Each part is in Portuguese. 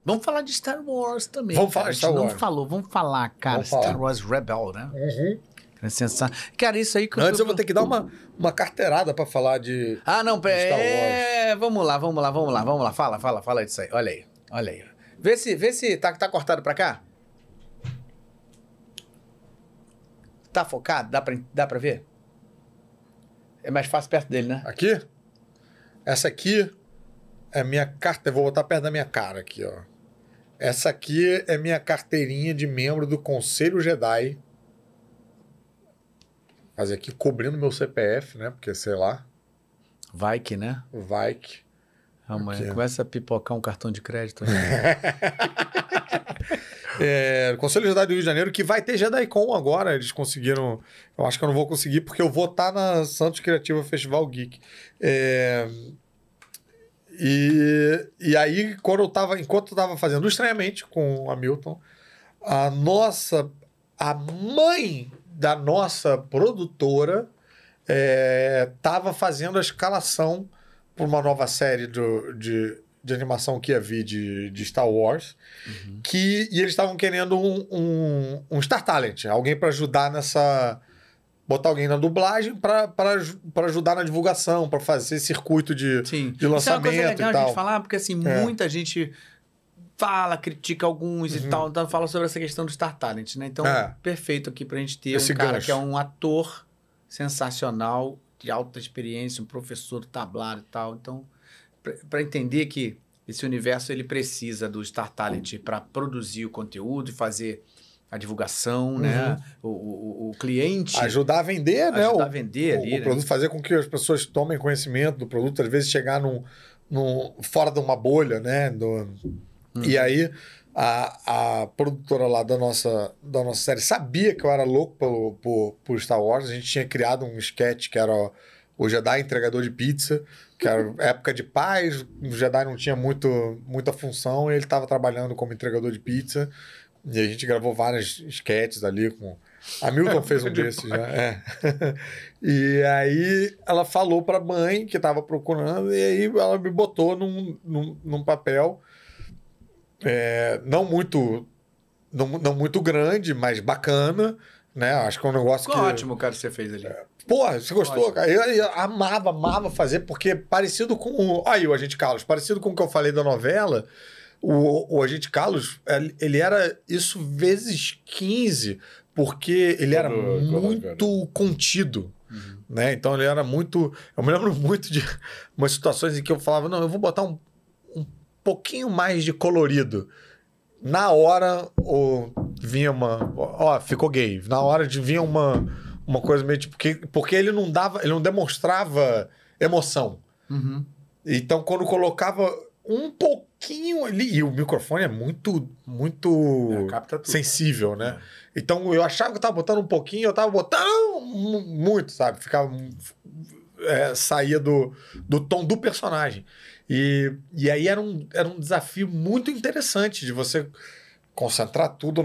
Vamos falar de Star Wars também. Vamos falar de Star Wars. Não falou, vamos falar, cara. Vamos falar. Star Wars Rebel, né? Uhum. É sensacional. Cara, isso aí que Antes eu vou ter que dar uma carteirada pra falar de... Ah, não, Star Wars. vamos lá. Fala disso aí. Olha aí. Vê se tá cortado pra cá. Tá focado? Dá pra ver? É mais fácil perto dele, né? Aqui? Essa aqui é minha carta. Eu vou botar perto da minha cara aqui, ó. Essa aqui é minha carteirinha de membro do Conselho Jedi. Fazer aqui cobrindo meu CPF, né? Porque, sei lá, Vai que, né? vai que... Amanhã Aqui. começa a pipocar um cartão de crédito. Conselho Jedi do Rio de Janeiro, que vai ter JediCon agora. Eles conseguiram... Eu acho que eu não vou conseguir, porque eu vou estar na Santos Criativa Festival Geek. E aí, enquanto eu tava fazendo Estranhamente com o Hamilton, a mãe da nossa produtora tava fazendo a escalação para uma nova série de animação que ia vir de Star Wars. Uhum. E eles estavam querendo um Star Talent, alguém para ajudar botar alguém na dublagem para ajudar na divulgação, para fazer circuito de Isso é uma lançamento coisa legal e tal. a gente falar, porque assim, muita gente critica alguns e tal, então fala sobre essa questão do Star Talent, né? Então, perfeito aqui pra gente ter Esse um cara gancho. que é um ator sensacional, de alta experiência, um professor do tablado e tal. Então, para entender que esse universo ele precisa do Star Talent para produzir o conteúdo e fazer a divulgação, né? O cliente... Ajudar a vender, né? Ajudar a vender ali, o produto, fazer com que as pessoas tomem conhecimento do produto, às vezes chegar fora de uma bolha, né? E aí, a produtora lá da nossa série sabia que eu era louco por Star Wars. A gente tinha criado um sketch que era o Jedi Entregador de Pizza, que era época de paz, o Jedi não tinha muita função e ele estava trabalhando como entregador de pizza. E a gente gravou vários sketches ali com... A Milton fez um desses já. E aí ela falou para a mãe que estava procurando, e aí ela me botou num papel não muito grande, mas bacana, né? Acho que é um negócio Ficou ótimo, cara, que você fez ali. Pô, você gostou, ótimo. Cara? Eu amava fazer, porque parecido com... Aí, o Agente Carlos, parecido com o que eu falei da novela, o Agente Carlos, ele era isso vezes 15, porque ele era muito contido. Né? Então, ele era muito... Eu me lembro muito de umas situações em que eu falava, não, eu vou botar um pouquinho mais de colorido. Na hora, vinha uma... Ó, ficou gay. Na hora de vinha uma coisa meio tipo... Porque ele não demonstrava emoção. Então, quando colocava um pouquinho ali... E o microfone é muito sensível, né? Então, eu achava que eu tava botando um pouquinho, eu tava botando muito, sabe? Ficava... saía do tom do personagem. E aí era um desafio muito interessante de você concentrar tudo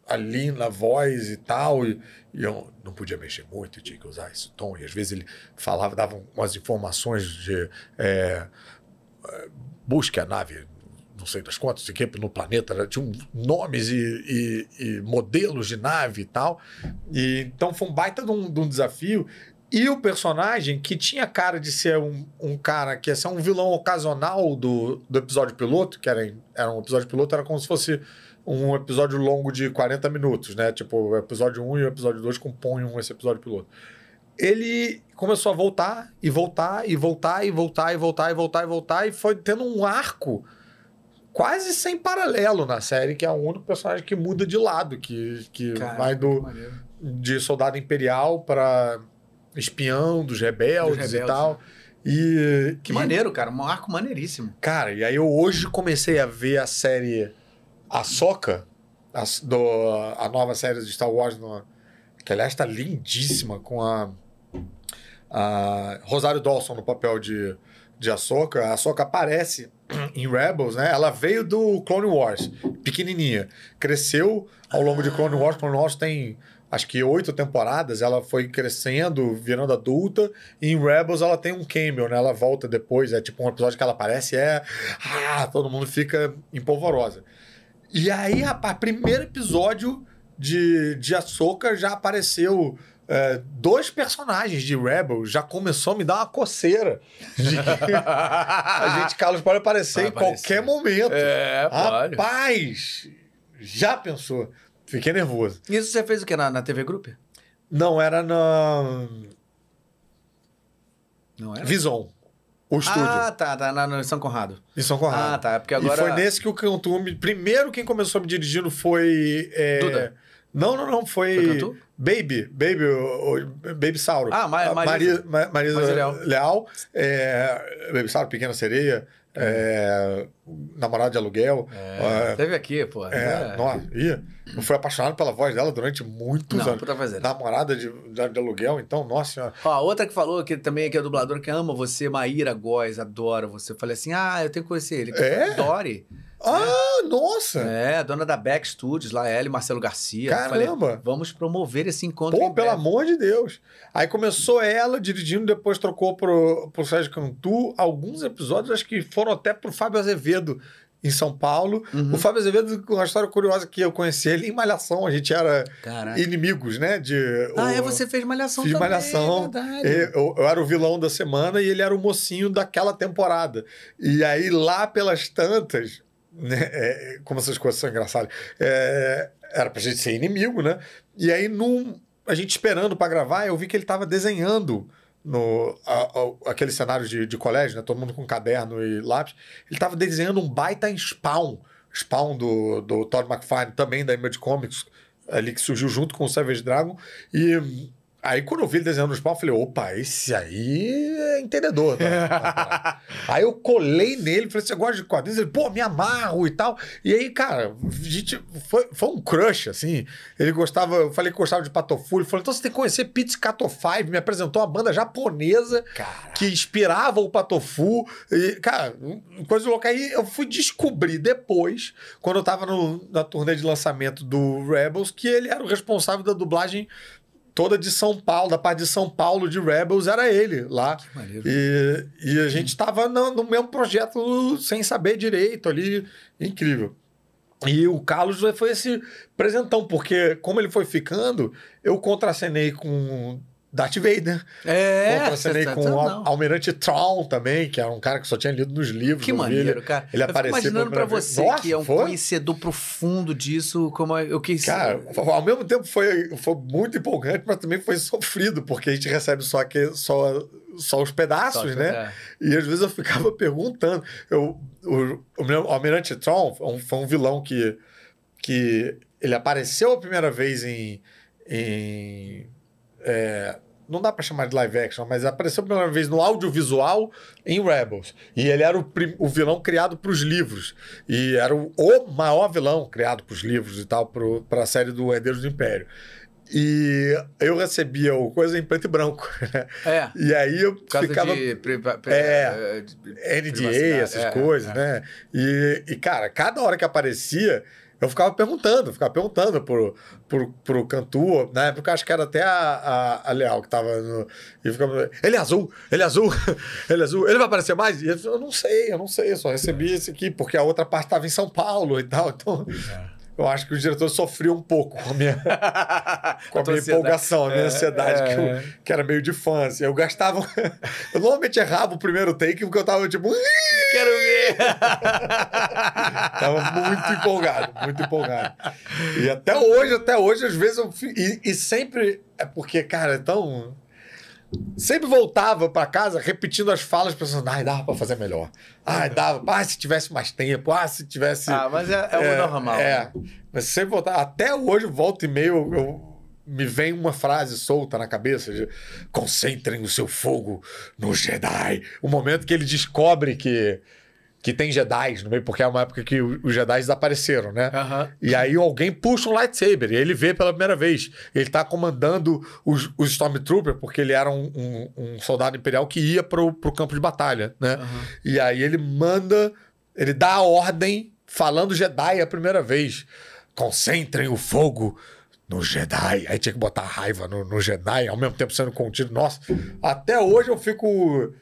ali na voz e tal. E eu não podia mexer muito, tinha que usar esse tom. E às vezes ele falava, dava umas informações de busque a nave, não sei das quantas, no planeta, né? Tinha nomes e modelos de nave e tal. Então foi um baita de um desafio. E o personagem, que tinha cara de ser um cara que ia ser um vilão ocasional do episódio piloto, que era um episódio piloto, era como se fosse um episódio longo de 40 minutos, né? Tipo, o episódio 1 e o episódio 2 compõem esse episódio piloto. Ele começou a voltar, e foi tendo um arco quase sem paralelo na série, que é o único personagem que muda de lado, que vai de soldado imperial para... espião dos rebeldes e tal. Que maneiro, cara. Um arco maneiríssimo. Cara, e aí eu hoje comecei a ver a série Ahsoka, a nova série de Star Wars, que aliás está lindíssima, com a Rosário Dawson no papel de Ahsoka. A Ahsoka aparece em Rebels, né? Ela veio do Clone Wars, pequenininha. Cresceu ao longo de Clone Wars. Clone Wars tem... acho que 8 temporadas, ela foi crescendo, virando adulta, e em Rebels ela tem um cameo, né? Ela volta depois, é tipo um episódio que ela aparece, todo mundo fica empolvorosa. E aí, rapaz, primeiro episódio de Ahsoka já apareceu 2 personagens de Rebels, já começou a me dar uma coceira. A gente, Carlos, pode aparecer em qualquer momento. Pode. Rapaz, já pensou? Fiquei nervoso. Isso você fez o quê? Na TV Group? Não, era na... Não era? Vison. O estúdio. Tá. No São Conrado. Em São Conrado. Tá. Porque agora... E foi nesse que o Cantu... Primeiro quem começou me dirigindo foi... Duda? Não. Foi Cantu? Baby Sauro. Marisa Leal. Baby Sauro, Pequena Sereia. Namorado de aluguel. Teve aqui, pô. Nossa, eu fui apaixonado pela voz dela durante muitos anos. Puta fazer. Namorada de aluguel, então, nossa senhora. Outra que falou que também que é dubladora, que ama você, Maíra Góes, adora você. Eu falei assim, eu tenho que conhecer ele. Dory. Nossa! Dona da Beck Studios, lá ela e Marcelo Garcia. Caramba! Falei, vamos promover esse encontro. Pô, pelo amor de Deus. Aí começou ela dirigindo, depois trocou pro Sérgio Cantu. Alguns episódios, acho que foram até pro Fábio Azevedo, em São Paulo. O Fábio Azevedo, uma história curiosa que eu conheci ele em Malhação. A gente era inimigos, né? Você fez Malhação também. Fiz Malhação. Eu era o vilão da semana e ele era o mocinho daquela temporada. E aí, lá pelas tantas... Né? Como essas coisas são engraçadas. Era pra gente ser inimigo, né? E aí, a gente esperando pra gravar, eu vi que ele tava desenhando aquele cenário de colégio, né? Todo mundo com caderno e lápis. Ele tava desenhando um baita em Spawn do Todd McFarlane, também da Image Comics, ali que surgiu junto com o Savage Dragon. E aí, quando eu vi ele desenhando no Spawn, eu falei, opa, esse aí é entendedor. Tá? Aí eu colei nele, falei, você gosta de quadrinhos? Ele, pô, me amarro e tal. E aí, cara, a gente foi um crush, assim. Ele gostava, eu falei que gostava de Patofu. Ele falou, então você tem que conhecer Pizzicato 5. Me apresentou uma banda japonesa que inspirava o Patofu. E, cara, coisa louca. Aí eu fui descobrir depois, quando eu tava na turnê de lançamento do Rebels, que ele era o responsável da dublagem toda de São Paulo, da parte de São Paulo de Rebels, era ele lá. Que maneiro. E a gente tava no mesmo projeto sem saber direito ali. Incrível. E o Carlos foi esse presentão, porque como ele foi ficando, eu contracenei com Darth Vader. Contracenei com o Almirante Thrawn também, que era um cara que só tinha lido nos livros. Que maneiro, cara. Ele apareceu imaginando pra você, que é um conhecedor profundo disso, como eu quis... Cara, ao mesmo tempo foi muito empolgante, mas também foi sofrido, porque a gente recebe só os pedaços, né? E às vezes eu ficava perguntando. O Almirante Thrawn foi um vilão que ele apareceu a primeira vez não dá pra chamar de live action, mas apareceu a primeira vez no audiovisual em Rebels. E ele era o vilão criado pros livros. E era o maior vilão criado pros livros e tal, pra série do Herdeiros do Império. E eu recebia o coisa em preto e branco. Né? E aí eu ficava... NDA, essas coisas, né? E, cara, cada hora que aparecia... Eu ficava perguntando pro Cantu, na época acho que era até a Leal que tava no... E ficava, ele é azul, ele vai aparecer mais? E eu não sei, eu só recebi esse aqui, porque a outra parte tava em São Paulo e tal, então... Eu acho que o diretor sofreu um pouco com a minha empolgação, a minha ansiedade, que era meio de fã. Assim. Eu normalmente errava o primeiro take porque eu tava tipo... Quero ver! Tava muito empolgado. E até hoje, às vezes eu fico... E sempre... É porque, cara, então... Sempre voltava pra casa repetindo as falas, pensando, dava pra fazer melhor. Dava. Se tivesse mais tempo. Se tivesse... mas é o normal. Né? Mas sempre voltava. Até hoje, volta e meio, me vem uma frase solta na cabeça de concentrem o seu fogo no Jedi. O momento que ele descobre que tem Jedis no meio, porque é uma época que os Jedis desapareceram, né? E aí alguém puxa um lightsaber, e ele vê pela primeira vez. Ele tá comandando os Stormtroopers, porque ele era um soldado imperial que ia pro campo de batalha, né? E aí ele dá a ordem falando Jedi a primeira vez. Concentrem o fogo no Jedi. Aí tinha que botar raiva no Jedi, ao mesmo tempo sendo contido. Nossa, até hoje eu fico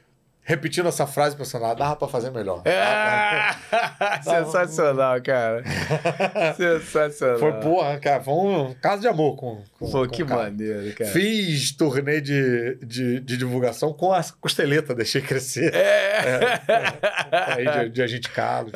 repetindo essa frase, pensando, dava pra fazer melhor. Sensacional, cara. Sensacional. Foi, porra, cara, foi um caso de amor com que cara. maneiro, cara. Fiz turnê de divulgação com a costeleta, deixei crescer. Aí de Agente Carlos.